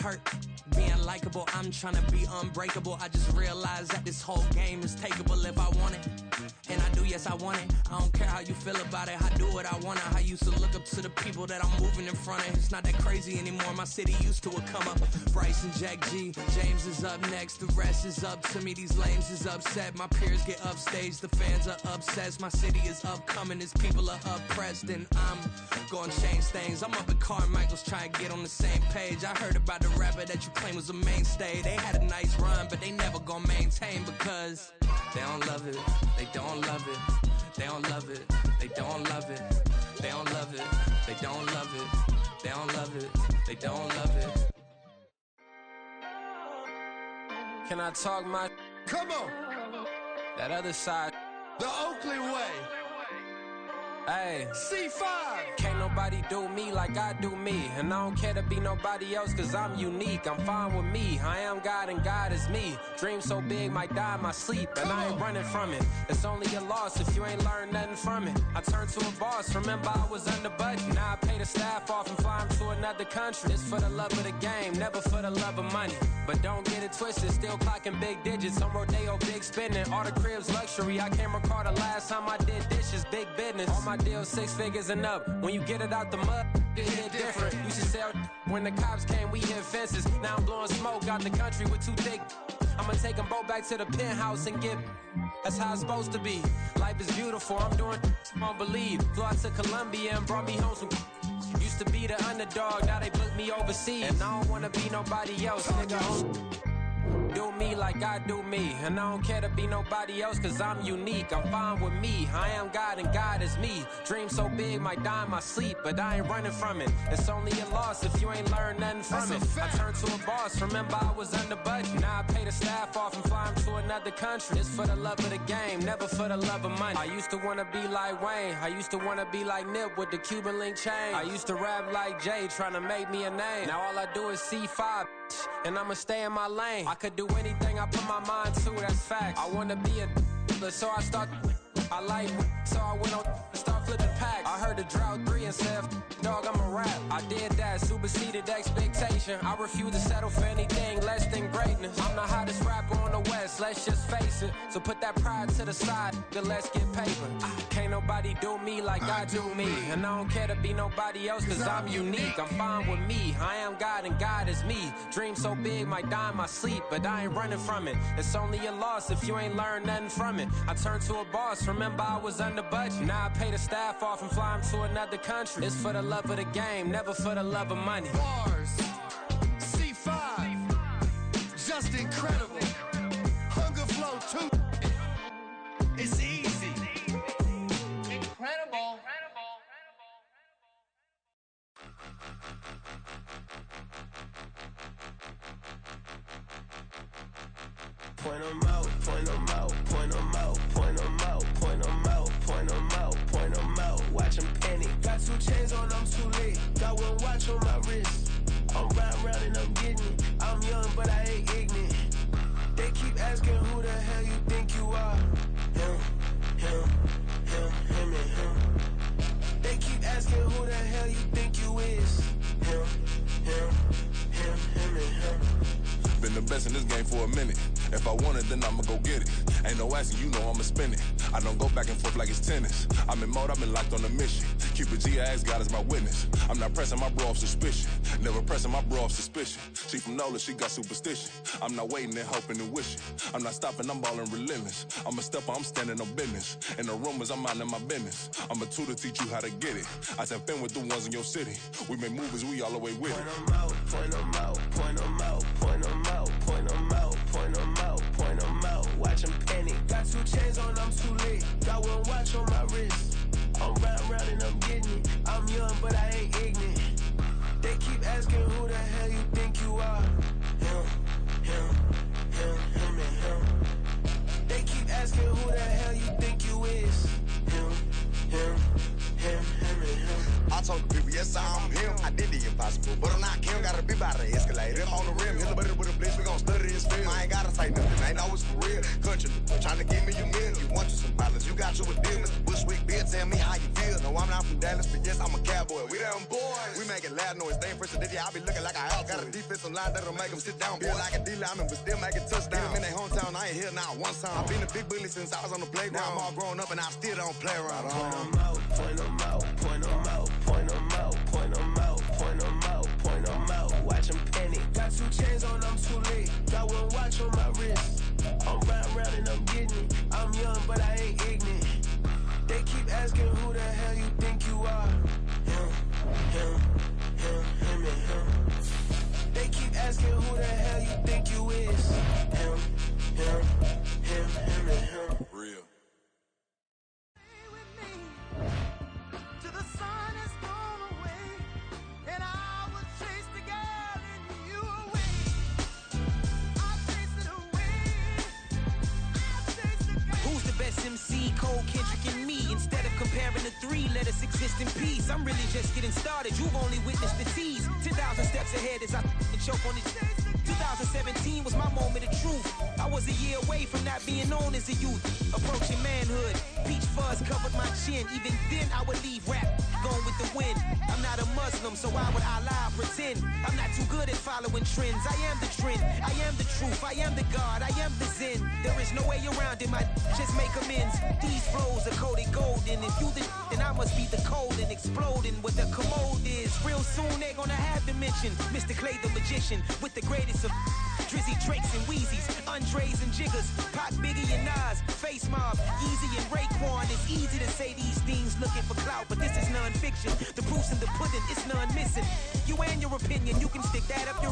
hurt. Being likable, I'm tryna be unbreakable. I just realized that this whole game is takeable if I want it. And I do, yes, I want it. I don't care how you feel about it. I do what I want. I used to look up to the people that I'm moving in front of. It's not that crazy anymore. My city used to a come up. Bryce and Jack G. James is up next. The rest is up to me. These lames is upset. My peers get upstaged. The fans are obsessed. My city is upcoming. These people are oppressed. And I'm gonna change things. I'm up at Carmichael's trying to get on the same page. I heard about the rapper that you claim was a mainstay. They had a nice run, but they never gonna maintain because they don't love it. They don't love it. They don't love it. They don't love it. They don't love it. They don't love it. They don't love it. They don't love it. Can I talk my? Come on. That other side. The Oakley way. Hey. C5. Can't nobody do me like I do me. And I don't care to be nobody else cause I'm unique. I'm fine with me. I am God and God is me. Dream so big might die in my sleep. And I ain't running from it. It's only a loss if you ain't learned nothing from it. I turned to a boss. Remember I was under budget. Now I pay the staff off and fly them to another country. It's for the love of the game, never for the love of money. But don't get it twisted. Still clocking big digits. On Rodeo, big spending. All the cribs luxury. I can't recall the last time I did dishes. Big business. All my deals 6 figures and up. When you get it out the mud, it hit different. Used to sell when the cops came, we hit fences. Now I'm blowing smoke out the country with 2 thick. I'ma take them both back to the penthouse and get. That's how it's supposed to be. Life is beautiful. I'm doing won't believe. Flew out to Colombia and brought me home some. Used to be the underdog, now they book me overseas. And I don't wanna be nobody else, nigga. Do me like I do me. And I don't care to be nobody else cause I'm unique. I'm fine with me. I am God and God is me. Dream so big might die in my sleep, but I ain't running from it. It's only a loss if you ain't learned nothing from it. I turned to a boss. Remember I was under budget. Now I pay the staff off and fly them to another country. It's for the love of the game, never for the love of money. I used to wanna be like Wayne. I used to wanna be like Nip with the Cuban link chain. I used to rap like Jay trying to make me a name. Now all I do is C5 and I'ma stay in my lane. I could do anything I put my mind to, that's facts. I wanna be a so I start. I like so I went on and start flipping packs. I heard the drought 3 and said, dog, I'm a rap. I did that, superseded expectation. I refuse to settle for anything less than greatness. I'm the hottest rapper on the West, let's just face it. So put that pride to the side, then let's get paper. Can't nobody do me like I do me. And I don't care to be nobody else cause I'm unique. I'm fine with me. I am God and God is me. Dream so big might die in my sleep, but I ain't running from it. It's only a loss if you ain't learned nothing from it. I turned to a boss. Remember I was under budget. Now I pay the staff off and fly them to another country. It's for the love of the game, never for the love of money. Bars. C5. Just incredible. Hunger Flow 2. It's easy. Incredible. Point 'em out, point 'em out, point 'em out, point 'em out, point 'em out, point 'em out, point 'em out. Watch 'em panic. Got 2 chains on, I'm too late. Got 1 watch on my wrist. I'm riding round and I'm getting it. I'm young, but I ain't ignorant. They keep asking who the hell you think you are. Him, him, him, him, and him. They keep asking who the hell you think you is. Him, him, him, him, and him. Been the best in this game for a minute. If I want it, then I'ma go get it. Ain't no asking, you know I'ma spin it. I don't go back and forth like it's tennis. I'm in mode, I've been locked on a mission. Keep a G, I ask God as my witness. I'm not pressing my bro off suspicion. Never pressing my bro off suspicion. She from Nola, she got superstition. I'm not waiting and hoping and wishing. I'm not stopping, I'm balling relentless. I'm a stepper, I'm standing on business. In the rumors, I'm minding my business. I'm a tutor, teach you how to get it. I said, fin with the ones in your city. We make movies, we all the way with it. Point 'em out, point 'em out, point 'em out, point 'em out, point 'em out, point 'em out, point 'em out. Watch 'em panic. Got 2 chains on, I'm too late. Got 1 watch on my wrist. I'm riding round and I'm getting it. I'm young, but I ain't ignorant. They keep asking who the hell you think you are. Him, him, him, him, and him. They keep asking who the hell you think you is. Him, him, him, him, and him. I told the people, yes, I'm him. I did the impossible, but I'm not Kim. Gotta be by the escalator. On the rim, hit the butter with a blitz. We gon' study this film. I ain't gotta say nothing. Ain't always for real. Country, tryna give me your meal. You want you some violence. You got you a deal. Mr. Bushwick, Bill, tell me how you feel. No, I'm not from Dallas, but yes, I'm a cowboy. We them boys. We making loud noise. They ain't first to I be looking like a house. Got a defensive some lines that'll make them sit down. Feel like a D-lineman, but still making touchdowns. Get them in their hometown, I ain't here now one time. I've been a big bully since I was on the playground. Now I'm all grown up and I still don't play around. Point them out, point them out, point them out, point them out, point them out, point them out, point them out. Watch them panic. Got 2 chains on, I'm too late. Got 1 watch on my wrist. I'm riding around and I'm getting it. I'm young, but I ain't ignorant. They keep asking who the hell you think you are. Him, and him. They keep asking who the hell you think you is. Him, and him. Real. MC, Cole, Kendrick, and me. Instead of comparing the 3, let us exist in peace. I'm really just getting started. You've only witnessed the tease. 10,000 steps ahead as I choke on it. 2017 was my moment of truth. I was a year away from not being known as a youth. Approaching manhood. Peach fuzz covered my chin. Even then I would leave rap going with the wind. I'm not a Muslim, so why would I lie or pretend? I'm not too good at following trends. I am the trend. I am the truth. I am the God. I am the Zen. There is no way around it. My just make amends. These flows are coated golden. If you the then I must be the cold and exploding what the commode is. Real soon they're gonna have to mention Mr. Clay the magician with the greatest of Drizzy, Drakes, and Wheezies, Andres and Jiggers, Pac, Biggie, and Nas, Face Mob, Yeezy, and Raekwon. It's easy to say these things looking for clout, but this is non-fiction. The proof's in the pudding, it's none missing. You and your opinion, you can stick that up your...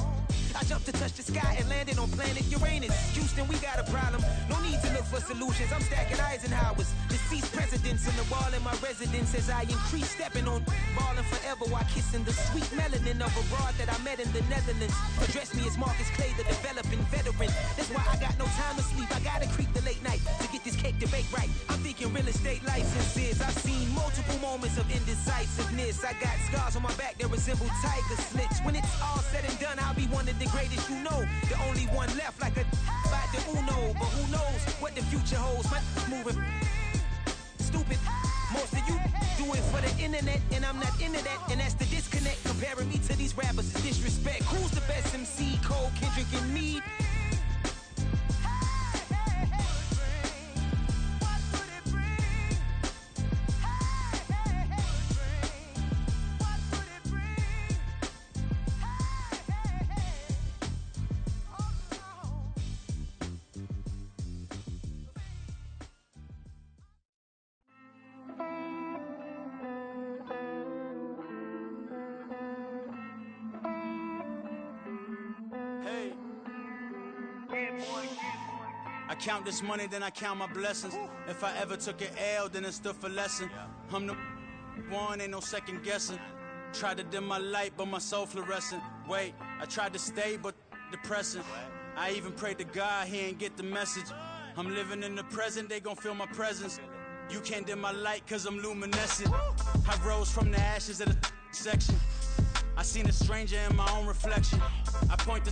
I jumped to touch the sky and landed on planet Uranus. Houston, we got a problem. No need to look for solutions. I'm stacking Eisenhowers. Deceased presidents in the wall in my residence as I increase stepping on ballin' forever while kissing the sweet melanin of a broad that I met in the Netherlands. Address me as Marcus Clay, the developing veteran. That's why I got no time to sleep. I gotta creep the late night to get this cake to bake right. I'm thinking real estate licenses. I've seen multiple moments of indecisiveness. I got scars on my back that resemble tiger slits. When it's all said and done, I'll be one of the greatest you know. The only one left like a by the Uno. But who knows what the future holds. My moving stupid. Most of you do it for the internet, and I'm not into that. And that's the disconnect. Comparing me to these rappers is disrespect. Who's the best MC? Cole, Kendrick, and me? I count this money, then I count my blessings. If I ever took an L, then it stood for lesson. I'm the one, ain't no second guessing. Tried to dim my light, but my soul fluorescent. Wait, I tried to stay, but depressing. I even prayed to God, he ain't get the message. I'm living in the present, they gon' feel my presence. You can't dim my light, cause I'm luminescent. I rose from the ashes of the section. I seen a stranger in my own reflection. I point the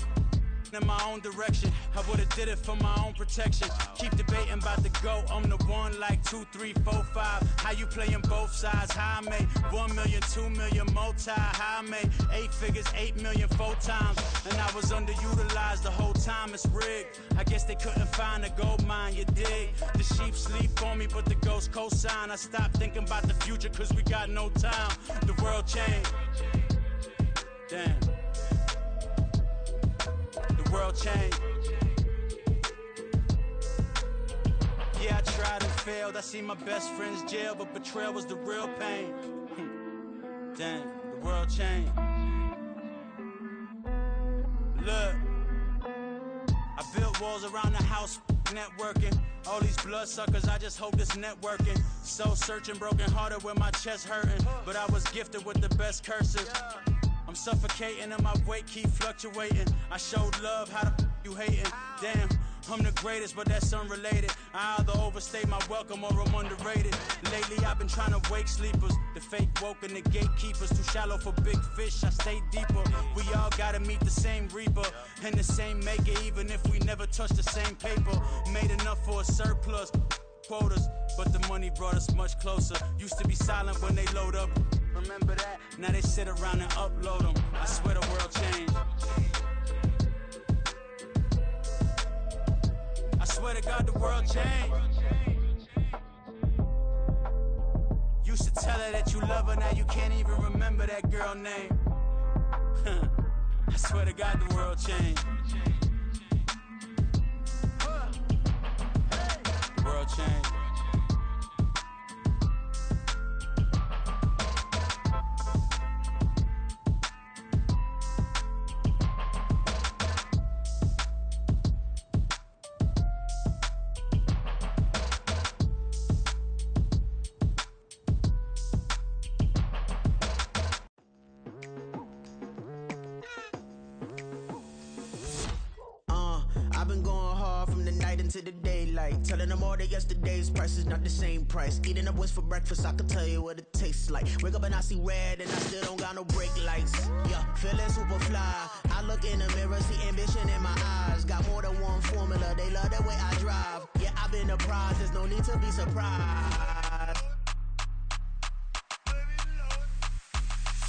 in my own direction. I would've did it for my own protection. Keep debating about the GOAT. I'm the one like 2, 3, 4, 5. How you playing both sides? How I made 1 million, 2 million multi. How I made 8 figures, 8 million 4 times. And I was underutilized the whole time. It's rigged. I guess they couldn't find a gold mine, you dig? The sheep sleep on me, but the ghost cosign. I stopped thinking about the future cause we got no time. The world changed. Damn. The world changed. Yeah, I tried and failed. I see my best friends jail, but betrayal was the real pain. Damn, the world changed. Look, I built walls around the house, networking. All these bloodsuckers, I just hope this networking. Soul searching, broken hearted with my chest hurting. But I was gifted with the best curses. I'm suffocating and my weight keep fluctuating. I showed love, how the you hating? Damn, I'm the greatest, but that's unrelated. I either overstay my welcome or I'm underrated. Lately I've been trying to wake sleepers. The fake woke and the gatekeepers. Too shallow for big fish, I stay deeper. We all gotta meet the same reaper and the same maker, even if we never touch the same paper. Made enough for a surplus quotas, but the money brought us much closer. Used to be silent when they load up. Remember that? Now they sit around and upload them. I swear the world changed. to God the world changed. Used to tell her that you love her, now you can't even remember that girl name. I swear to God the world changed. The world changed. I've been going hard from the night into the daylight, telling them all that yesterday's price is not the same price. Eating up wings for breakfast, I can tell you what it tastes like. Wake up and I see red and I still don't got no brake lights. Yeah, feeling super fly. I look in the mirror, see ambition in my eyes. Got more than one formula, they love the way I drive. Yeah, I've been a prize, there's no need to be surprised.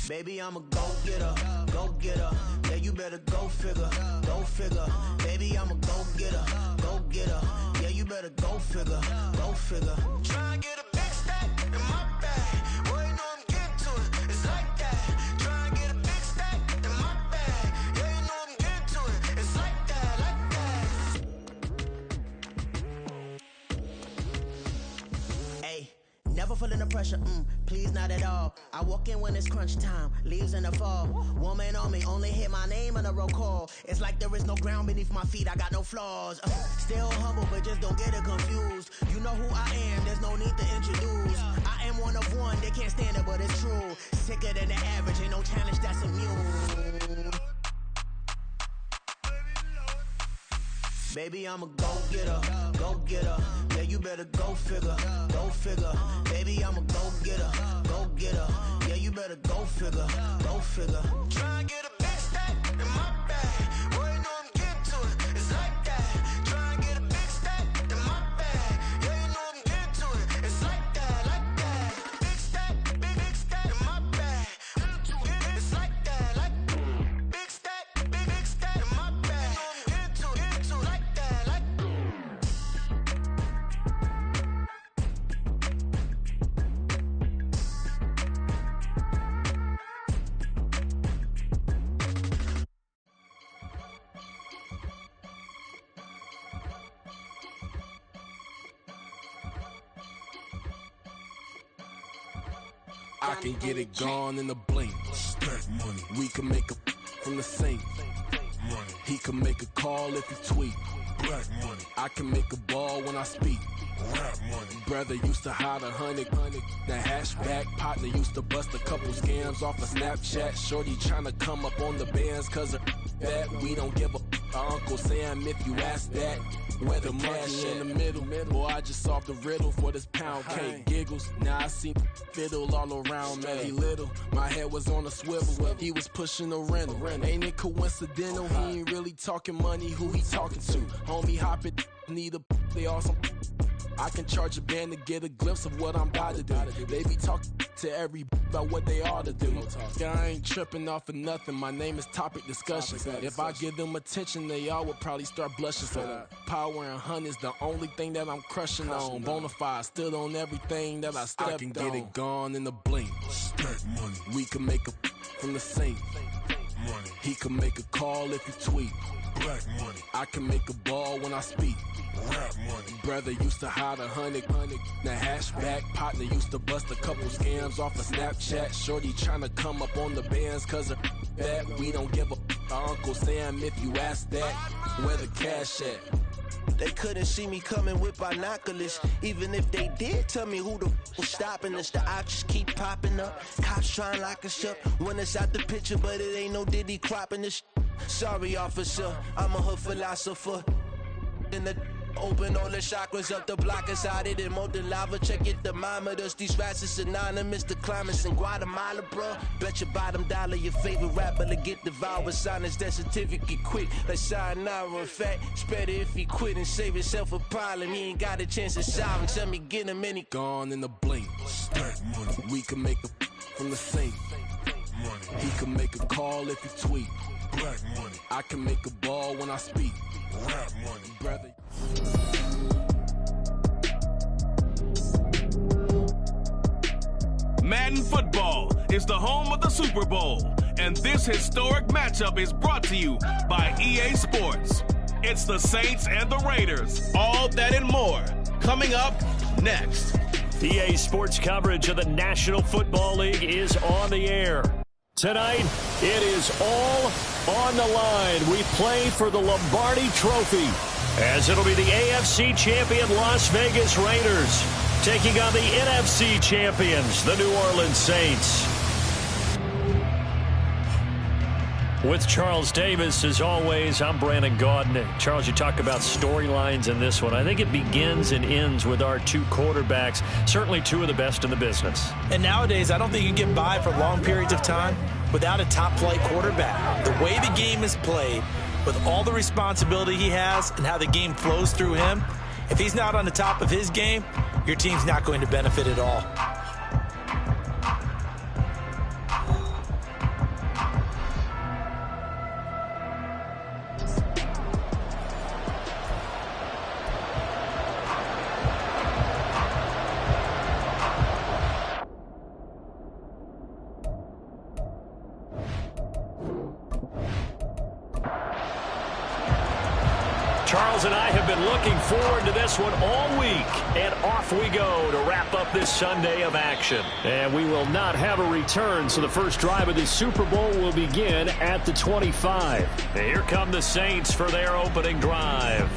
Baby, I'm a go-getter, go-getter. Yeah, you better go figure, go figure. Baby, I'm a go-getter, go-getter. Yeah, you better go figure, go figure. Try and get a big stack in my bag. Boy, you know I'm getting to it, it's like that. Try and get a big stack in my bag. Yeah, you know I'm getting to it, it's like that, like that. Hey. Never feeling the pressure, please not at all. I walk in when it's crunch time, leaves in the fall. Woman on me, only hit my name on a roll call. It's like there is no ground beneath my feet, I got no flaws. Still humble, but just don't get it confused. You know who I am, there's no need to introduce. I am one of one, they can't stand it, but it's true. Sicker than the average, ain't no challenge that's immune. Baby, I'm a go-getter, go-getter. Yeah, you better go figure, go figure. Baby, I'm a go-getter, go-getter. Yeah, you better go figure, go figure. Try and get a big stack in my bag. Boy, you know I'm getting to it, it's like that. Try and get a big stack in my bag. Yeah, you know I'm getting to it, it's like that, like that. Big stack, big stack in my bag. It's like that, like big stack in my bag. You know I'm getting to it, like that, like. I can get it gone in a blink. Stack money. We can make a from the sink. Money. He can make a call if he tweet. Black money. I can make a ball when I speak. Rap money. Brother used to hide 100. The hashback partner used to bust a couple scams off of Snapchat. Shorty tryna come up on the bands cause of that. We don't give a Uncle Sam if you ask that. Where the monkey in the middle. Boy, I just solved the riddle for this pound cake. Giggles, now I see fiddle all around me. He little, my head was on a swivel. He was pushing a rental. Ain't it coincidental? He ain't really talking money, who he talking to? Homie hop it, need a they awesome. I can charge a band to get a glimpse of what I'm about to do. They be talking to every about what they ought to do. Yeah, I ain't tripping off of nothing. My name is Topic Discussion. If I give them attention, they all would probably start blushing. So power and hunt is the only thing that I'm crushing on. Bonafide, still on everything that I stepped on. I can get it gone in a blink. Stack money. We can make a from the sink. Money. He can make a call if he tweet. Black money. I can make a ball when I speak. Rap money. Brother used to hide 100. The hashback partner used to bust a couple scams off of Snapchat. Shorty tryna come up on the bands cause of that. We don't give a Uncle Sam if you ask that. Where the cash at? They couldn't see me coming with binoculars. Even if they did, tell me who the was stopping us. The options keep popping up. Cops trying to lock us up. When it's out the picture, but it ain't no Diddy cropping this. Sorry, officer, I'm a hood philosopher. In the open all the chakras up the block inside it and molten lava. Check it, thermometers. These rats is synonymous. The climates in Guatemala, bro. Bet your bottom dollar your favorite rapper to get devoured. Sign his death certificate quick. Like sayonara. In fact, it's better if he quit and save himself a problem. He ain't got a chance to solve him. Tell me, get him any. Gone in a blink. Stack money. We can make a from the sink. Money. He can make a call if he tweet. Black money. I can make a ball when I speak. Rap money. Brother. Madden Football is the home of the Super Bowl, and this historic matchup is brought to you by EA Sports. It's the Saints and the Raiders. All that and more coming up next. EA Sports coverage of the National Football League is on the air. Tonight, it is all on the line. We play for the Lombardi Trophy, as it'll be the AFC champion Las Vegas Raiders taking on the NFC champions, the New Orleans Saints. With Charles Davis, as always, I'm Brandon Gaudin. Charles, you talk about storylines in this one. I think it begins and ends with our two quarterbacks, certainly two of the best in the business. And nowadays, I don't think you can get by for long periods of time without a top-flight quarterback. The way the game is played, with all the responsibility he has and how the game flows through him, if he's not on the top of his game, your team's not going to benefit at all. Charles and I have been looking forward to this one all week, and off we go to wrap up this Sunday of action. And we will not have a return, so the first drive of the Super Bowl will begin at the 25. And here come the Saints for their opening drive.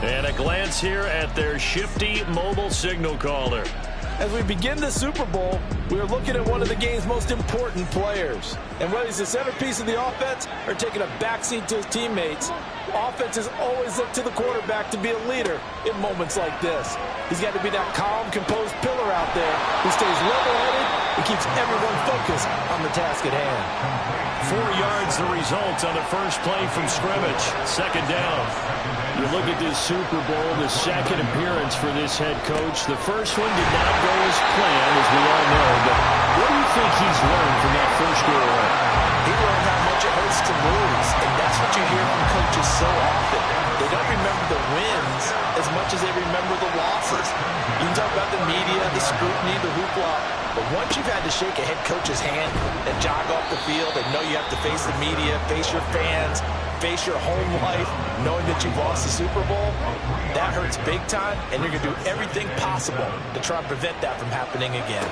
And a glance here at their shifty mobile signal caller. As we begin the Super Bowl, we are looking at one of the game's most important players. And whether he's the centerpiece of the offense or taking a backseat to his teammates, offenses always look to the quarterback to be a leader in moments like this. He's got to be that calm, composed pillar out there who stays level-headed and keeps everyone focused on the task at hand. 4 yards the result on the first play from scrimmage. Second down. You look at this Super Bowl, the second appearance for this head coach. The first one did not go as planned, as we all know. But what do you think he's learned from that first go-around? He learned how much it hurts to lose, and that's what you hear from coaches so often. They don't remember the wins as much as they remember the losses. You can talk about the media, the scrutiny, the hoopla, but once you've had to shake a head coach's hand and jog off the field and know you have to face the media, face your fans, face your home life, knowing that you've lost the Super Bowl, that hurts big time, and you're going to do everything possible to try and prevent that from happening again.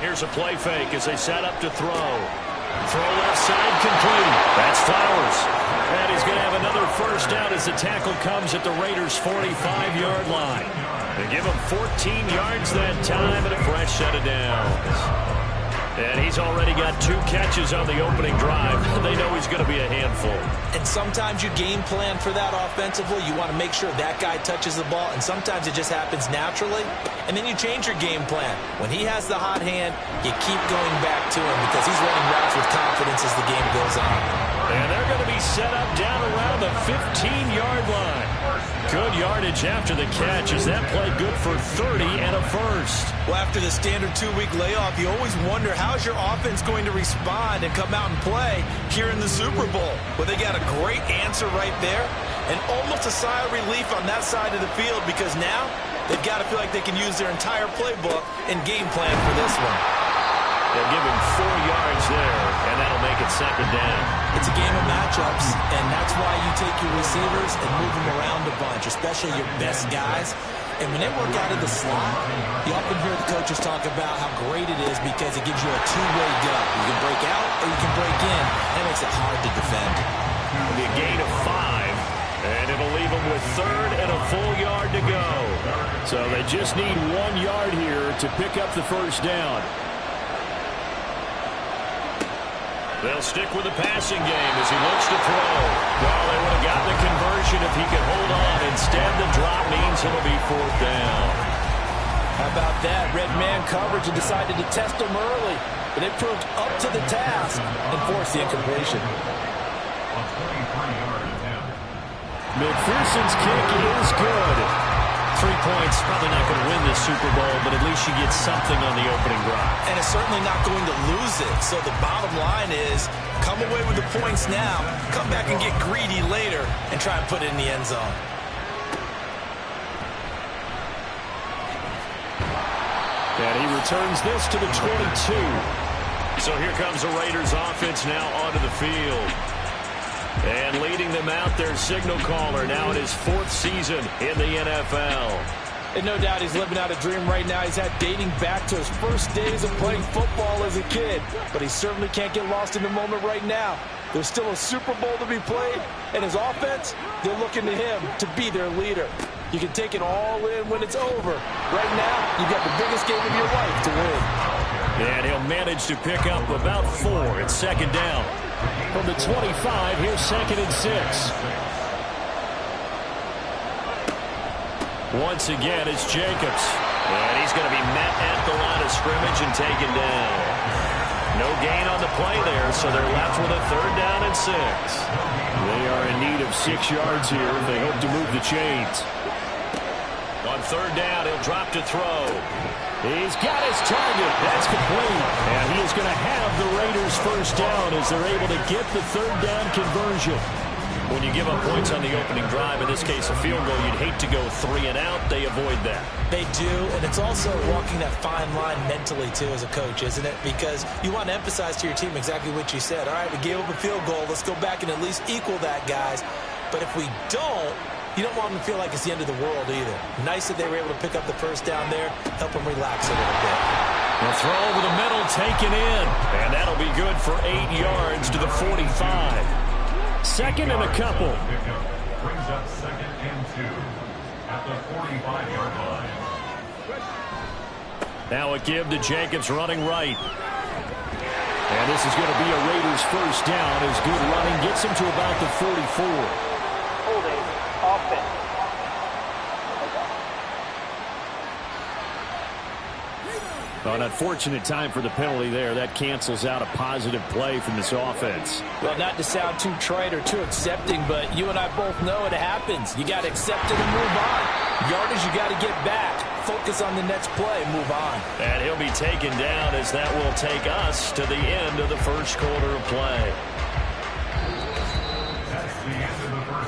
Here's a play fake as they set up to throw. Throw left side complete. That's Flowers. And he's going to have another first down as the tackle comes at the Raiders' 45-yard line. They give him 14 yards that time and a fresh set of downs. And he's already got 2 catches on the opening drive. They know he's going to be a handful. And sometimes you game plan for that offensively. You want to make sure that guy touches the ball, and sometimes it just happens naturally. And then you change your game plan. When he has the hot hand, you keep going back to him because he's running routes with confidence as the game goes on. And they're going to be set up down around the 15-yard line. Good yardage after the catch. Is that play good for 30 and a first? Well, after the standard 2-week layoff, you always wonder how's your offense going to respond and come out and play here in the Super Bowl. Well, they got a great answer right there and almost a sigh of relief on that side of the field because now they've got to feel like they can use their entire playbook and game plan for this one. They'll give him 4 yards there, and that'll make it second down. It's a game of matchups, and that's why you take your receivers and move them around a bunch, especially your best guys. And when they work out of the slot, you often hear the coaches talk about how great it is because it gives you a two-way go. You can break out or you can break in. That makes it hard to defend. It'll be a gain of 5, and it'll leave them with third and a full yard to go. So they just need 1 yard here to pick up the first down. They'll stick with the passing game as he looks to throw. Well, they would have gotten the conversion if he could hold on. Instead, the drop means it'll be 4th down. How about that? Red man coverage and decided to test him early. But they proved up to the task and forced the incompletion. McPherson's kick is good. 3 points, probably not going to win this Super Bowl, but at least you get something on the opening drive. And it's certainly not going to lose it. So the bottom line is, come away with the points now, come back and get greedy later, and try and put it in the end zone. And he returns this to the 22. So here comes the Raiders offense now onto the field. And leading them out, their signal caller, now in his 4th season in the NFL. And no doubt he's living out a dream right now. He's had dating back to his first days of playing football as a kid. But he certainly can't get lost in the moment right now. There's still a Super Bowl to be played, and his offense, they're looking to him to be their leader. You can take it all in when it's over. Right now, you've got the biggest game of your life to win. And he'll manage to pick up about 4. It's second down. From the 25, here's 2nd and 6. Once again, it's Jacobs. And he's going to be met at the line of scrimmage and taken down. No gain on the play there, so they're left with a 3rd down and 6. They are in need of 6 yards here if they hope to move the chains. On 3rd down, he'll drop to throw. He's got his target. That's complete. And he is going to have the Raiders' 1st down as they're able to get the 3rd down conversion. When you give up points on the opening drive, in this case a field goal, you'd hate to go 3 and out. They avoid that. They do, and it's also walking that fine line mentally, too, as a coach, isn't it? Because you want to emphasize to your team exactly what you said. All right, we gave up a field goal. Let's go back and at least equal that, guys. But if we don't, you don't want them to feel like it's the end of the world either. Nice that they were able to pick up the 1st down there, help them relax a little bit. The throw over the middle, taken in. And that'll be good for 8 yards to the 45. 2nd and a couple. Brings up 2nd and 2 at the 45-yard line. Now a give to Jacobs running right. And this is going to be a Raiders 1st down as good running gets him to about the 44. Holding offense. An unfortunate time for the penalty there. That cancels out a positive play from this offense. Well, not to sound too trite or too accepting, but you and I both know it happens. You got to accept it and move on. Yardage, you got to get back. Focus on the next play. Move on. And he'll be taken down as that will take us to the end of the 1st quarter of play.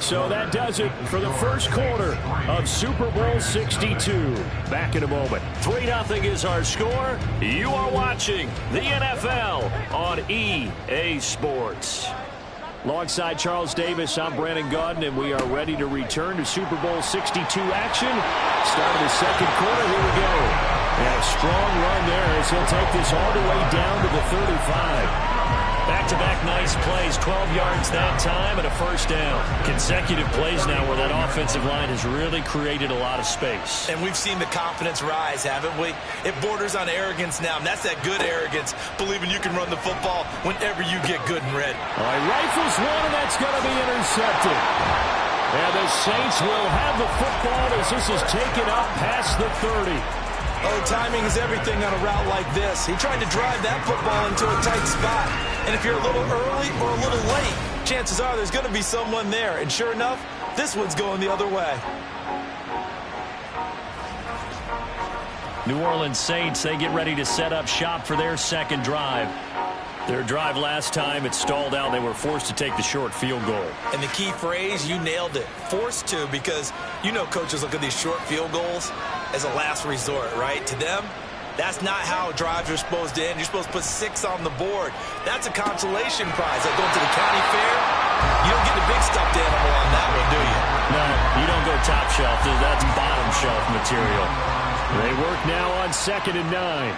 So that does it for the 1st quarter of Super Bowl 62. Back in a moment. 3-0 is our score. You are watching the NFL on EA Sports. Alongside Charles Davis, I'm Brandon Gaudin, and we are ready to return to Super Bowl 62 action. Start of the 2nd quarter. Here we go. And a strong run there as he'll take this all the way down to the 35. Back-to-back nice plays, 12 yards that time and a 1st down. Consecutive plays now where that offensive line has really created a lot of space. And we've seen the confidence rise, haven't we? It borders on arrogance now, and that's that good arrogance, believing you can run the football whenever you get good and ready. All right, rifles one, and that's going to be intercepted. And the Saints will have the football as this is taken up past the 30. Oh, timing is everything on a route like this. He tried to drive that football into a tight spot. And if you're a little early or a little late, chances are there's going to be someone there. And sure enough, this one's going the other way. New Orleans Saints, they get ready to set up shop for their 2nd drive. Their drive last time, it stalled out. They were forced to take the short field goal. And the key phrase, you nailed it. Forced to, because you know coaches look at these short field goals as a last resort, right? To them, that's not how drives are supposed to end. You're supposed to put 6 on the board. That's a consolation prize. Like going to the county fair, you don't get the big stuffed animal on that one, do you? No, you don't go top shelf. That's bottom shelf material. They work now on 2nd and 9.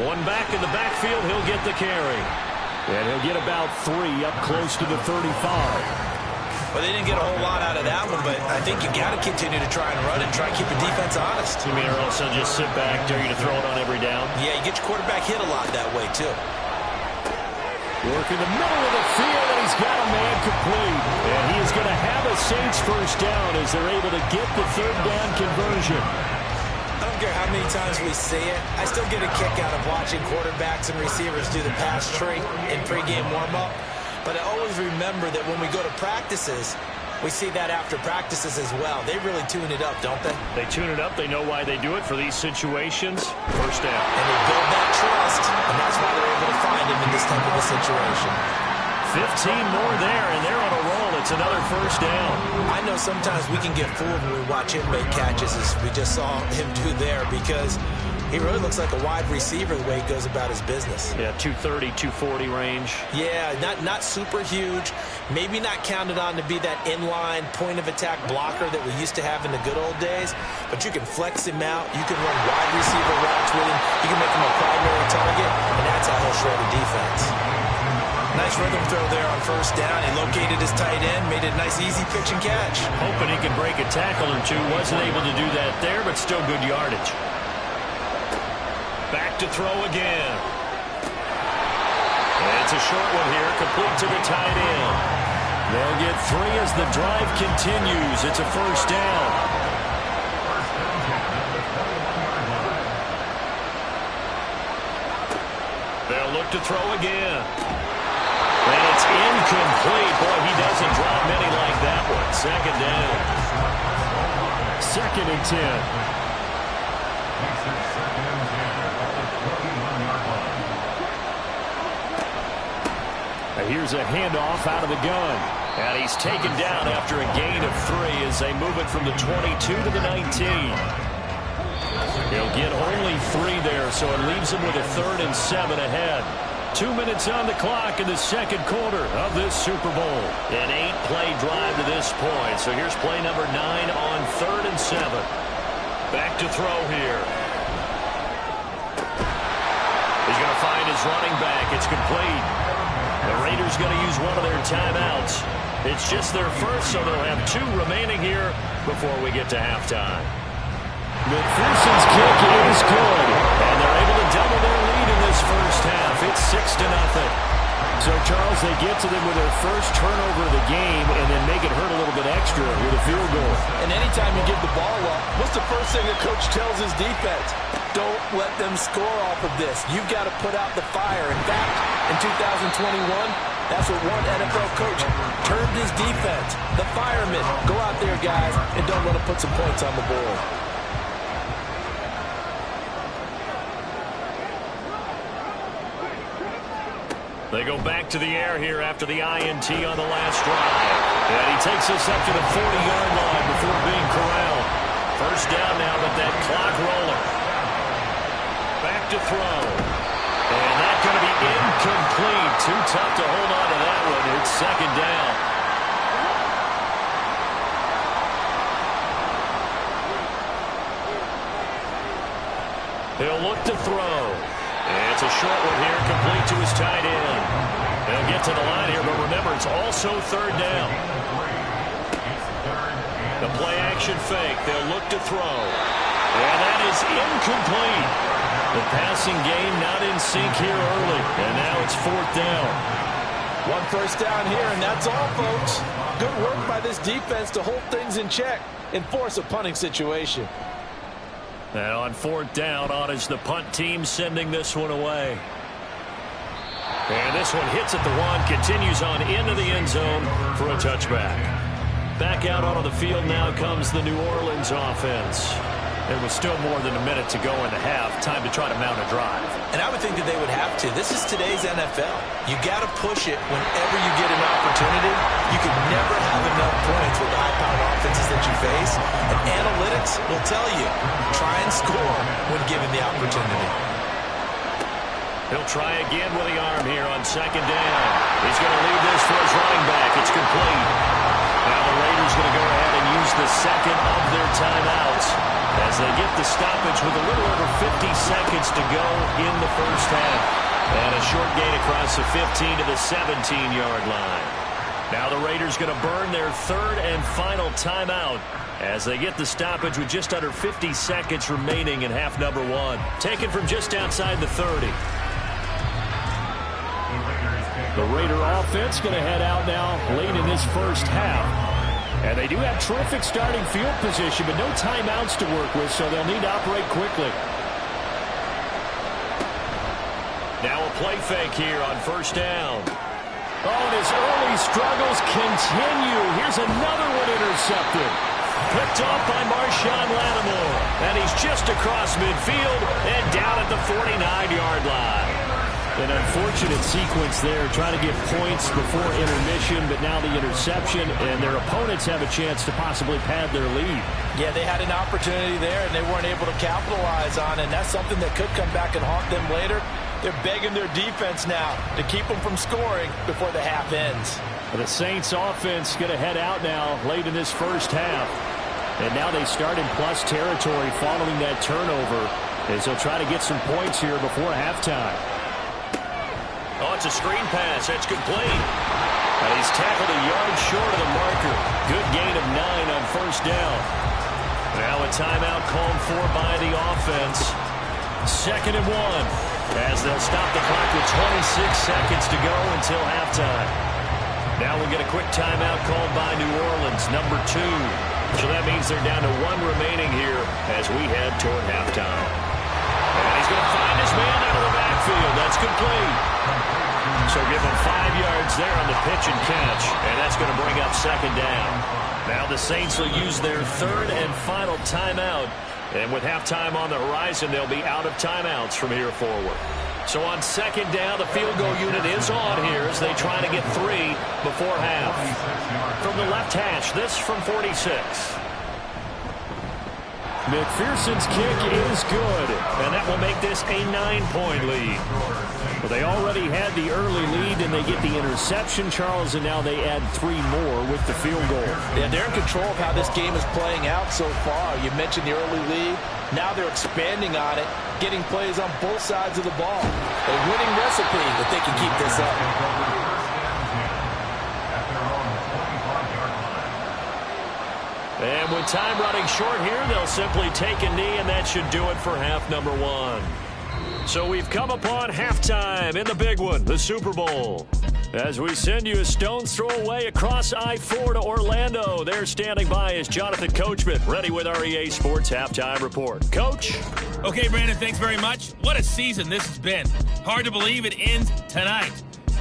One back in the backfield, he'll get the carry. And he'll get about 3 up close to the 35. Well, they didn't get a whole lot out of that one, but I think you got to continue to try and run and try and keep the defense honest. You mean or else they'll just sit back, dare you to throw it on every down? Yeah, you get your quarterback hit a lot that way, too. Work in the middle of the field, and he's got a man complete. And he is going to have a Saints 1st down as they're able to get the 3rd down conversion. I don't care how many times we see it. I still get a kick out of watching quarterbacks and receivers do the pass tree in pregame warm-up. But I always remember that when we go to practices, we see that after practices as well. They really tune it up, don't they? They tune it up. They know why they do it for these situations. 1st down. And they build that trust, and that's why they're able to find him in this type of a situation. 15 more there, and they're on a roll at it's another first down. I know sometimes we can get fooled when we watch him make catches, as we just saw him do there, because he really looks like a wide receiver the way he goes about his business. Yeah, 230, 240 range. Yeah, not super huge. Maybe not counted on to be that inline point-of-attack blocker that we used to have in the good old days, but you can flex him out. You can run wide receiver routes with him. You can make him a primary target, and that's how he'll shred a defense. Nice rhythm throw there on first down. He located his tight end, made it a nice, easy pitch and catch. Hoping he can break a tackle or two. Wasn't able to do that there, but still good yardage. Back to throw again. And it's a short one here, complete to the tight end. They'll get 3 as the drive continues. It's a first down. They'll look to throw again. And it's incomplete. Boy, he doesn't drop many like that one. Second down. 2nd and 10. Here's a handoff out of the gun. And he's taken down after a gain of 3 as they move it from the 22 to the 19. He'll get only 3 there, so it leaves him with a 3rd and 7 ahead. 2 minutes on the clock in the second quarter of this Super Bowl. An 8-play drive to this point. So here's play number 9 on 3rd and 7. Back to throw here. He's going to find his running back. It's complete. The Raiders going to use one of their timeouts. It's just their first, so they'll have 2 remaining here before we get to halftime. McPherson's kick is good, and they're able to double their lead in this first half. It's 6-0. So, Charles, they get to them with their first turnover of the game and then make it hurt a little bit extra with a field goal. And anytime you give the ball up, what's the first thing the coach tells his defense? Don't let them score off of this. You've got to put out the fire. In fact, in 2021, that's what one NFL coach termed his defense. The firemen. Go out there, guys, and don't let them put some points on the board. They go back to the air here after the INT on the last drive. And he takes us up to the 40-yard line before being corralled. First down now with that clock rolling. Back to throw. And that's going to be incomplete. Too tough to hold on to that one. It's 2nd down. He'll look to throw. It's a short one here, complete to his tight end. They'll get to the line here, but remember, it's also 3rd down. The play-action fake. They'll look to throw. And that is incomplete. The passing game not in sync here early, and now it's 4th down. 1 first down here, and that's all, folks. Good work by this defense to hold things in check and force a punting situation. And on 4th down, on is the punt team sending this one away. And this one hits at the 1, continues on into the end zone for a touchback. Back out onto the field now comes the New Orleans offense. There was still more than a minute to go in the half. Time to try to mount a drive. And I would think that they would have to. This is today's NFL. You got to push it whenever you get an opportunity. You can never have enough points with the high-powered offenses that you face. And analytics will tell you, try and score when given the opportunity. He'll try again with the arm here on 2nd down. He's going to leave this for his running back. It's complete. Now the Raiders going to go ahead and use the 2nd of their timeouts as they get the stoppage with a little over 50 seconds to go in the first half. And a short gain across the 15 to the 17-yard line. Now the Raiders going to burn their 3rd and final timeout as they get the stoppage with just under 50 seconds remaining in half number 1. Taken from just outside the 30. The Raider offense going to head out now late in this first half. And they do have terrific starting field position, but no timeouts to work with, so they'll need to operate quickly. Now a play fake here on 1st down. Oh, and his early struggles continue. Here's another one intercepted. Picked off by Marshawn Lattimore. And he's just across midfield and down at the 49-yard line. An unfortunate sequence there, trying to get points before intermission, but now the interception, and their opponents have a chance to possibly pad their lead. Yeah, they had an opportunity there, and they weren't able to capitalize on it, and that's something that could come back and haunt them later. They're begging their defense now to keep them from scoring before the half ends. The Saints offense going to head out now late in this first half. And now they start in plus territory following that turnover as they'll try to get some points here before halftime. Oh, it's a screen pass. That's complete. And he's tackled a yard short of the marker. Good gain of 9 on first down. Now a timeout called for by the offense. 2nd and 1 as they'll stop the clock with 26 seconds to go until halftime. Now we'll get a quick timeout called by New Orleans, number 2. So that means they're down to 1 remaining here as we head toward halftime. And he's going to find his man out of the backfield. That's complete. So give him 5 yards there on the pitch and catch, and that's going to bring up 2nd down. Now the Saints will use their 3rd and final timeout. And with halftime on the horizon, they'll be out of timeouts from here forward. So on 2nd down, the field goal unit is on here as they try to get 3 before half. From the left hash, this from 46. McPherson's kick is good, and that will make this a 9-point lead. Well, they already had the early lead, and they get the interception, Charles, and now they add 3 more with the field goal. Yeah, they're in control of how this game is playing out so far. You mentioned the early lead. Now they're expanding on it, getting plays on both sides of the ball. A winning recipe if they can keep this up. And with time running short here, they'll simply take a knee, and that should do it for half number 1. So we've come upon halftime in the big one, the Super Bowl. As we send you a stone's throw away across I-4 to Orlando. There standing by is Jonathan Coachman, ready with our EA Sports Halftime Report. Coach? Okay, Brandon, thanks very much. What a season this has been. Hard to believe it ends tonight,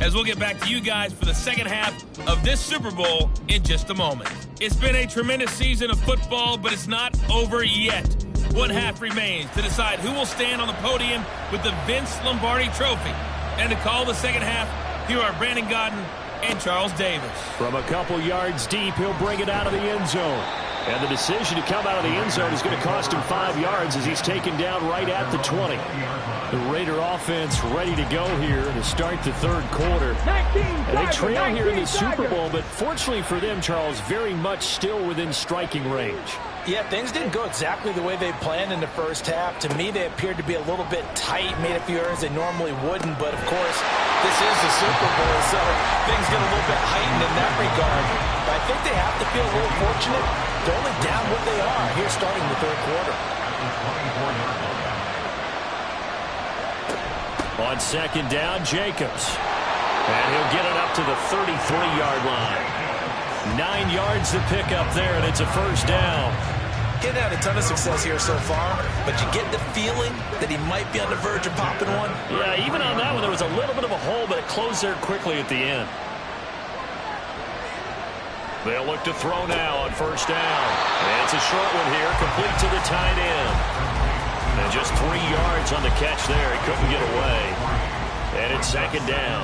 as we'll get back to you guys for the second half of this Super Bowl in just a moment. It's been a tremendous season of football, but it's not over yet. One half remains to decide who will stand on the podium with the Vince Lombardi Trophy. And to call the second half, here are Brandon Godden and Charles Davis. From a couple yards deep, he'll bring it out of the end zone. And the decision to come out of the end zone is going to cost him 5 yards as he's taken down right at the 20. The Raider offense ready to go here to start the third quarter. And they trail here in the Super Bowl, but fortunately for them, Charles, very much still within striking range. Yeah, things didn't go exactly the way they planned in the first half. To me, they appeared to be a little bit tight, made a few errors they normally wouldn't. But, of course, this is the Super Bowl, so things get a little bit heightened in that regard. But I think they have to feel a little fortunate. They're only down what they are here starting the third quarter. On 2nd down, Jacobs. And he'll get it up to the 33-yard line. 9 yards to pick up there, and it's a first down. Getting had a ton of success here so far, but you get the feeling that he might be on the verge of popping one. Yeah, even on that one, there was a little bit of a hole, but it closed there quickly at the end. They'll look to throw now on first down. And it's a short one here, complete to the tight end. And just 3 yards on the catch there. He couldn't get away. And it's 2nd down.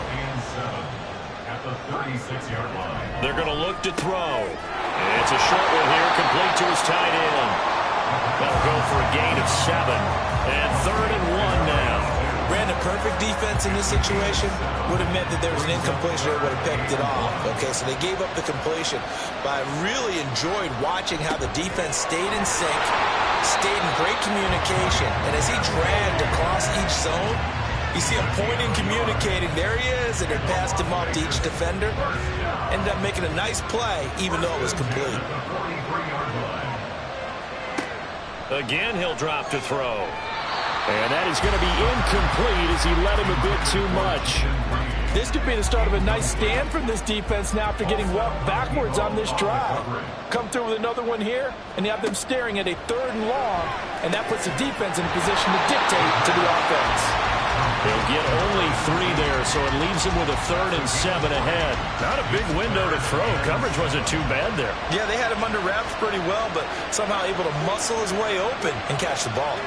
They're going to look to throw. And it's a short one here, complete to his tight end. That'll go for a gain of 7. And 3rd and 1 now. Brandon, perfect defense in this situation would have meant that there was an incompletion that would have picked it off. Okay, so they gave up the completion. But I really enjoyed watching how the defense stayed in sync, stayed in great communication. And as he dragged across each zone, you see him pointing, communicating. There he is, and it passed him off to each defender. Ended up making a nice play, even though it was complete. Again, he'll drop to throw. And that is going to be incomplete as he led him a bit too much. This could be the start of a nice stand from this defense now after getting walked backwards on this drive. Come through with another one here, and you have them staring at a 3rd and long, and that puts the defense in a position to dictate to the offense. They'll get only 3 there, so it leaves him with a 3rd and 7 ahead. Not a big window to throw. Coverage wasn't too bad there. Yeah, they had him under wraps pretty well, but somehow able to muscle his way open and catch the ball.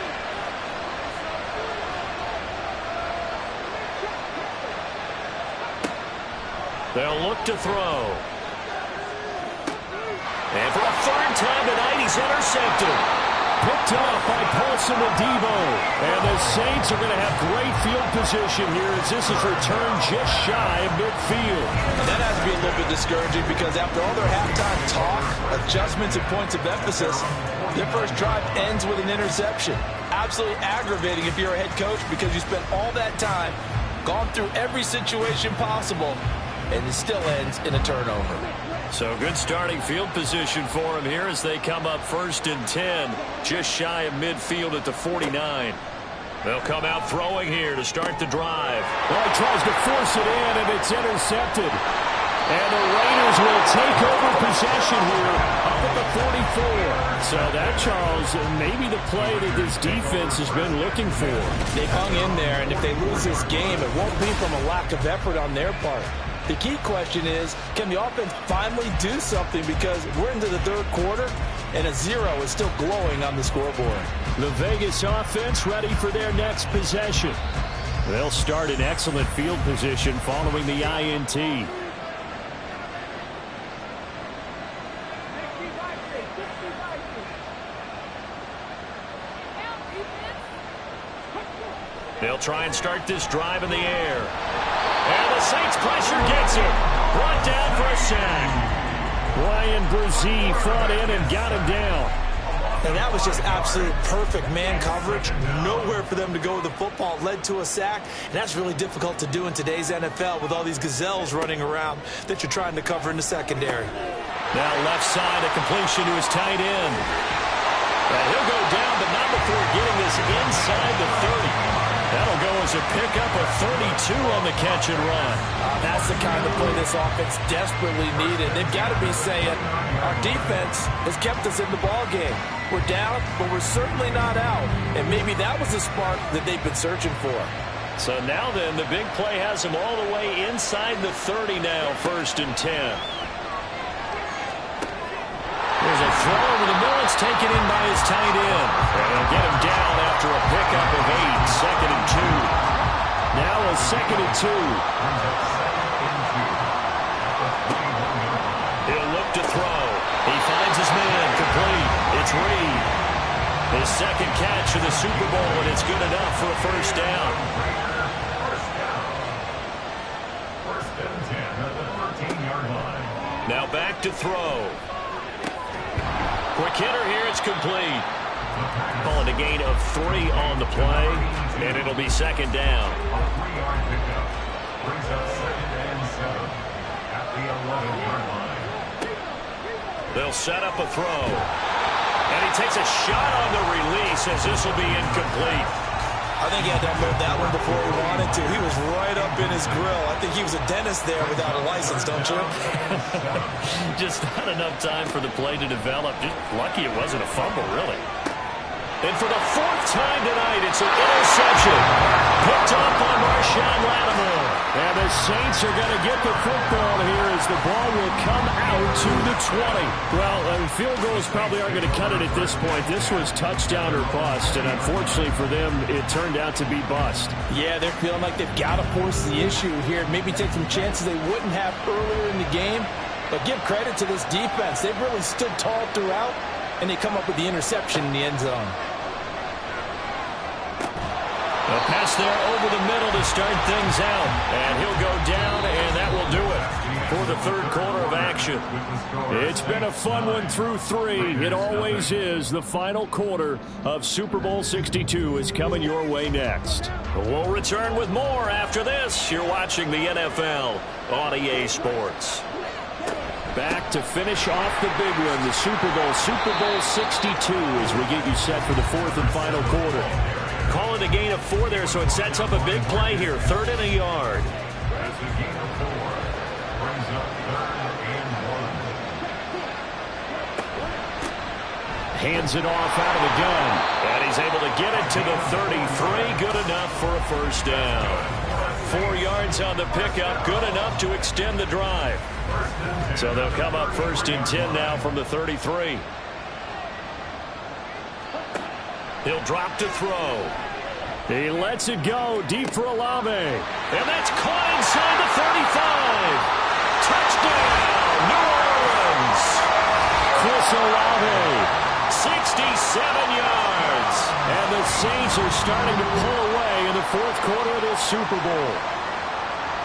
They'll look to throw. And for a third time tonight, he's intercepted. Picked off by Paulson and Debo. And the Saints are going to have great field position here as this is returned just shy of midfield. And that has to be a little bit discouraging because after all their halftime talk, adjustments and points of emphasis, their first drive ends with an interception. Absolutely aggravating if you're a head coach because you spent all that time, gone through every situation possible, and it still ends in a turnover. So good starting field position for him here as they come up 1st and 10, just shy of midfield at the 49. They'll come out throwing here to start the drive. Well, he tries to force it in, and it's intercepted. And the Raiders will take over possession here up at the 44. So that, Charles, maybe the play that this defense has been looking for. They've hung in there, and if they lose this game, it won't be from a lack of effort on their part. The key question is, can the offense finally do something because we're into the third quarter and a 0 is still glowing on the scoreboard. The Vegas offense ready for their next possession. They'll start in excellent field position following the INT. They'll try and start this drive in the air. And the Saints pressure gets him. Brought down for a sack. Ryan Brzee fought in and got him down. And that was just absolute perfect man coverage. Nowhere for them to go with the football. Led to a sack. And that's really difficult to do in today's NFL with all these gazelles running around that you're trying to cover in the secondary. Now left side, a completion to his tight end. And he'll go down, but not before getting this inside the 30. That'll go as a pickup of 32 on the catch and run. That's the kind of play this offense desperately needed. They've got to be saying, our defense has kept us in the ballgame. We're down, but we're certainly not out. And maybe that was the spark that they've been searching for. So now then, the big play has him all the way inside the 30 now, 1st and 10. There's a throw over the middle. It's taken in by his tight end. And he'll get him down after a pickup of 8. 2nd and 2. Now a 2nd and 2. He'll look to throw. He finds his man. Complete. It's Reed. His second catch of the Super Bowl, and it's good enough for a first down. First and 10 at the 13-yard line. Now back to throw. Quick hitter here, it's complete. Calling a gain of 3 on the play, and it'll be 2nd down. A 3-yard pickup brings up 2nd and 7 at the 11-yard line. They'll set up a throw. And he takes a shot on the release as this will be incomplete. I think he had to unload that one before he wanted to. He was right up in his grill. I think he was a dentist there without a license, don't you? Just not enough time for the play to develop. Just lucky it wasn't a fumble, really. And for the 4th time tonight, it's an interception. Picked up by Marshawn Lattimore. And the Saints are going to get the football here as the ball will come out to the 20. Well, field goals probably aren't going to cut it at this point. This was touchdown or bust, and unfortunately for them, it turned out to be bust. Yeah, they're feeling like they've got to force the issue here. Maybe take some chances they wouldn't have earlier in the game. But give credit to this defense. They've really stood tall throughout, and they come up with the interception in the end zone. A pass there over the middle to start things out. And he'll go down, and that will do it for the 3rd quarter of action. It's been a fun one through 3. It always is. The final quarter of Super Bowl 62 is coming your way next. We'll return with more after this. You're watching the NFL on EA Sports. Back to finish off the big one, the Super Bowl 62, as we get you set for the 4th and final quarter. Call it a gain of 4 there, so it sets up a big play here. 3rd and a yard. That's a gain of 4. Brings up 3rd and 1. Hands it off out of the gun. And he's able to get it to the 33. Good enough for a first down. 4 yards on the pickup. Good enough to extend the drive. So they'll come up 1st and 10 now from the 33. He'll drop to throw. He lets it go deep for Olave. And that's caught inside the 35. Touchdown, New Orleans. Chris Olave, 67 yards. And the Saints are starting to pull away in the fourth quarter of this Super Bowl.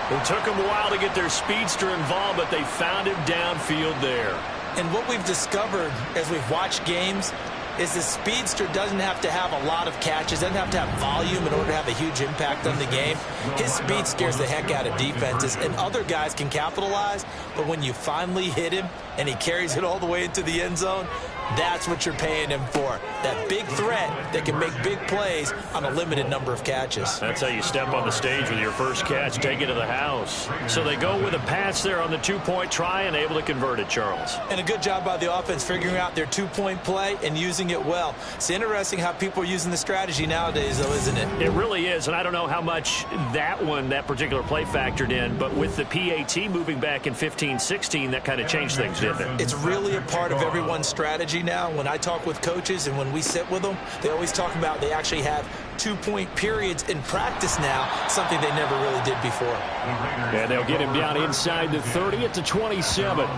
It took them a while to get their speedster involved, but they found him downfield there. And what we've discovered as we've watched games is the speedster doesn't have to have a lot of catches, doesn't have to have volume in order to have a huge impact on the game. His speed scares the heck out of defenses, and other guys can capitalize, but when you finally hit him and he carries it all the way into the end zone, that's what you're paying him for. That big threat that can make big plays on a limited number of catches. That's how you step on the stage with your first catch, take it to the house. So they go with a pass there on the two-point try and able to convert it, Charles. And a good job by the offense figuring out their two-point play and using it well. It's interesting how people are using the strategy nowadays, though, isn't it? It really is, and I don't know how much that particular play factored in, but with the PAT moving back in 15-16, that kind of changed things, didn't it? It's really a part of everyone's strategy now. When I talk with coaches and when we sit with them, they always talk about they actually have two-point periods in practice now, something they never really did before. And they'll get him down inside the 30 at the 27.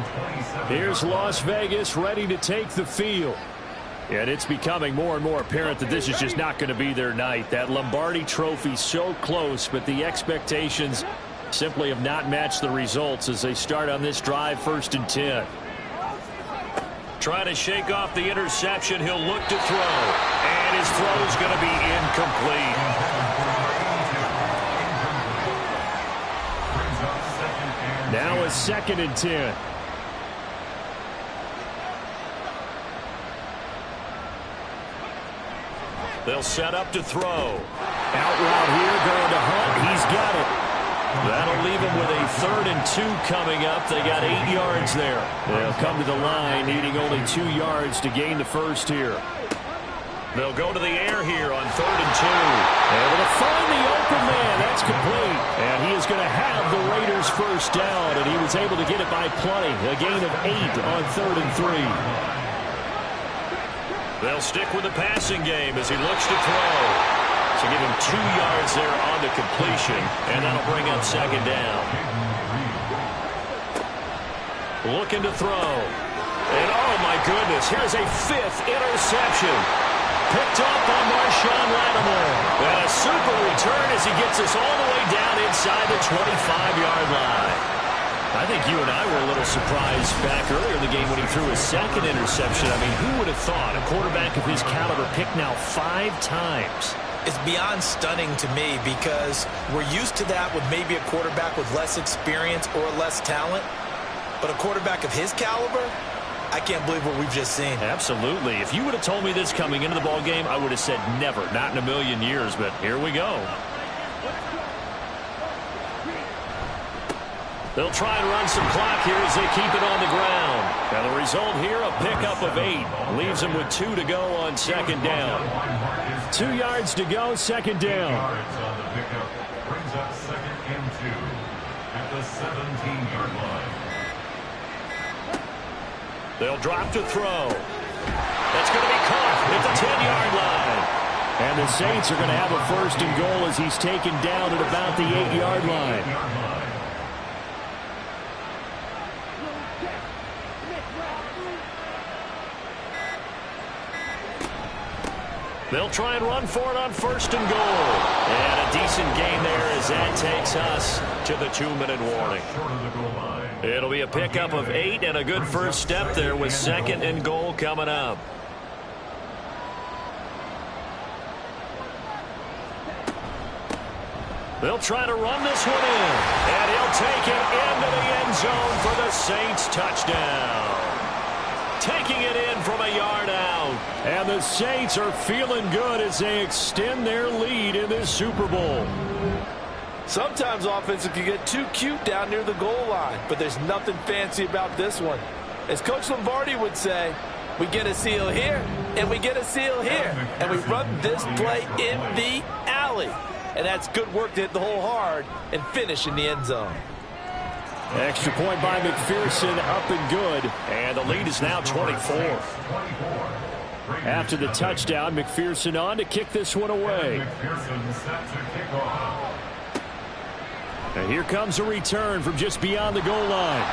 Here's Las Vegas ready to take the field. And it's becoming more and more apparent that this is just not going to be their night. That Lombardi trophy so close, but the expectations simply have not matched the results as they start on this drive, 1st and 10. Trying to shake off the interception. He'll look to throw. And his throw is going to be incomplete. Now a 2nd and 10. They'll set up to throw. Out route here, going to Hunt. He's got it. That'll leave him with a 3rd and 2 coming up. They got 8 yards there. They'll come to the line, needing only 2 yards to gain the first here. They'll go to the air here on 3rd and 2. Able to find the open man. That's complete. And he is going to have the Raiders first down, and he was able to get it by plenty. A gain of 8 on 3rd and 3. They'll stick with the passing game as he looks to throw. So give him 2 yards there on the completion, and that'll bring up 2nd down. Looking to throw. And oh my goodness, here's a 5th interception. Picked up on Marshawn Lattimore. And a super return as he gets us all the way down inside the 25-yard line. I think you and I were a little surprised back earlier in the game when he threw his 2nd interception. I mean, who would have thought a quarterback of his caliber picked now 5 times? It's beyond stunning to me because we're used to that with maybe a quarterback with less experience or less talent. But a quarterback of his caliber, I can't believe what we've just seen. Absolutely. If you would have told me this coming into the ball game, I would have said never, not in a million years. But here we go. They'll try and run some clock here as they keep it on the ground. And the result here, a pickup of 8. Leaves them with 2 to go on 2nd down. 2 yards to go, 2nd down. Yards on the pickup brings up 2nd and 2 at the 17-yard line. They'll drop to throw. That's going to be caught at the 10-yard line. And the Saints are going to have a 1st and goal as he's taken down at about the 8-yard line. They'll try and run for it on 1st and goal. And a decent gain there as that takes us to the 2-minute warning. It'll be a pickup of 8 and a good first step there with 2nd and goal coming up. They'll try to run this one in. And he'll take it into the end zone for the Saints touchdown. Taking it in from a yard out. And the Saints are feeling good as they extend their lead in this Super Bowl. Sometimes offenses can get too cute down near the goal line, but there's nothing fancy about this one. As Coach Lombardi would say, we get a seal here, and we get a seal here, and we run this play in the alley. And that's good work to hit the hole hard and finish in the end zone. Extra point by McPherson, up and good. And the lead is now 24. After the touchdown, McPherson on to kick this one away. And here comes a return from just beyond the goal line.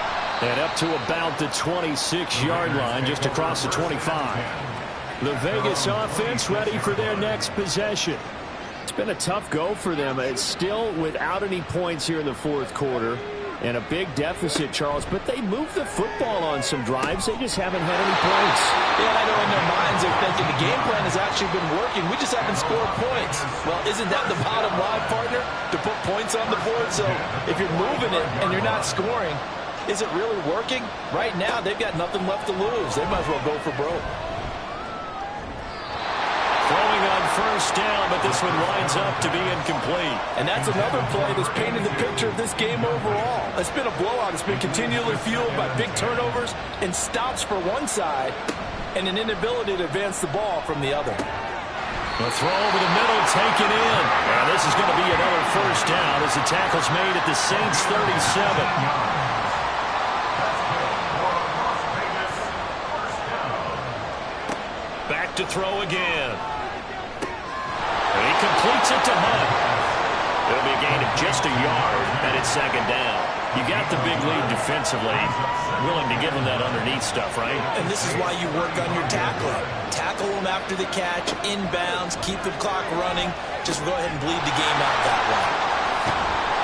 And up to about the 26-yard line, just across the 25. The Vegas offense ready for their next possession. It's been a tough go for them. It's still without any points here in the fourth quarter. And a big deficit, Charles, but they moved the football on some drives. They just haven't had any points. Yeah, I know in their minds they're thinking the game plan has actually been working. We just haven't scored points. Well, isn't that the bottom line, partner? To put points on the board? So if you're moving it and you're not scoring, is it really working? Right now, they've got nothing left to lose. They might as well go for broke. Throwing on first down, but this one winds up to be incomplete. And that's another play that's painted the picture of this game overall. It's been a blowout. It's been continually fueled by big turnovers and stops for one side and an inability to advance the ball from the other. The throw over the middle taken in. And this is going to be another first down as the tackle's made at the Saints 37. Back to throw again. And he completes it to Hunt. It'll be a gain of just a yard, and it's second down. You got the big lead defensively. Willing to give him that underneath stuff, right? And this is why you work on your tackling. Tackle him after the catch, inbounds, keep the clock running. Just go ahead and bleed the game out that way.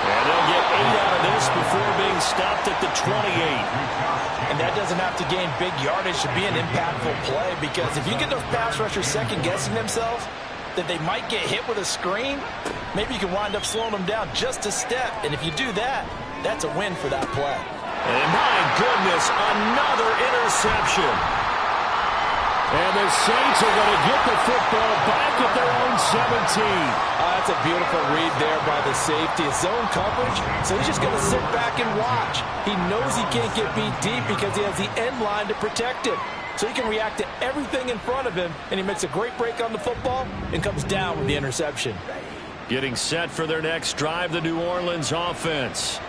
And they'll get 8 out of this before being stopped at the 28. And that doesn't have to gain big yardage to be an impactful play, because if you get those pass rushers second-guessing themselves that they might get hit with a screen, maybe you can wind up slowing them down just a step. And if you do that, that's a win for that play. And my goodness, another interception. And the Saints are going to get the football back at their own 17. That's a beautiful read there by the safety. It's zone coverage, so he's just going to sit back and watch. He knows he can't get beat deep because he has the end line to protect him. So he can react to everything in front of him, and he makes a great break on the football and comes down with the interception. Getting set for their next drive, the New Orleans offense.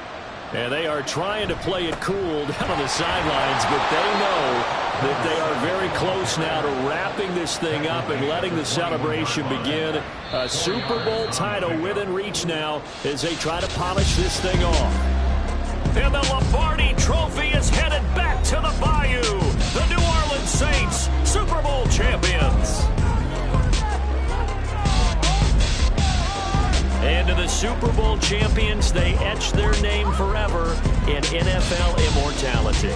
And they are trying to play it cool down on the sidelines, but they know that they are very close now to wrapping this thing up and letting the celebration begin. A Super Bowl title within reach now as they try to polish this thing off. And the Lombardi Trophy is headed back to the Bayou. The New Orleans Saints, Super Bowl champions. And to the Super Bowl champions, they etch their name forever in NFL immortality.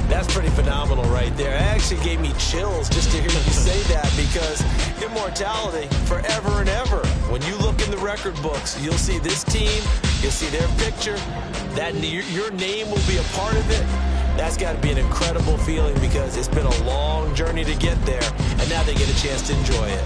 That's pretty phenomenal right there. It actually gave me chills just to hear you say that, because immortality forever and ever. When you look in the record books, you'll see this team, you'll see their picture, that your name will be a part of it. That's got to be an incredible feeling, because it's been a long journey to get there, and now they get a chance to enjoy it.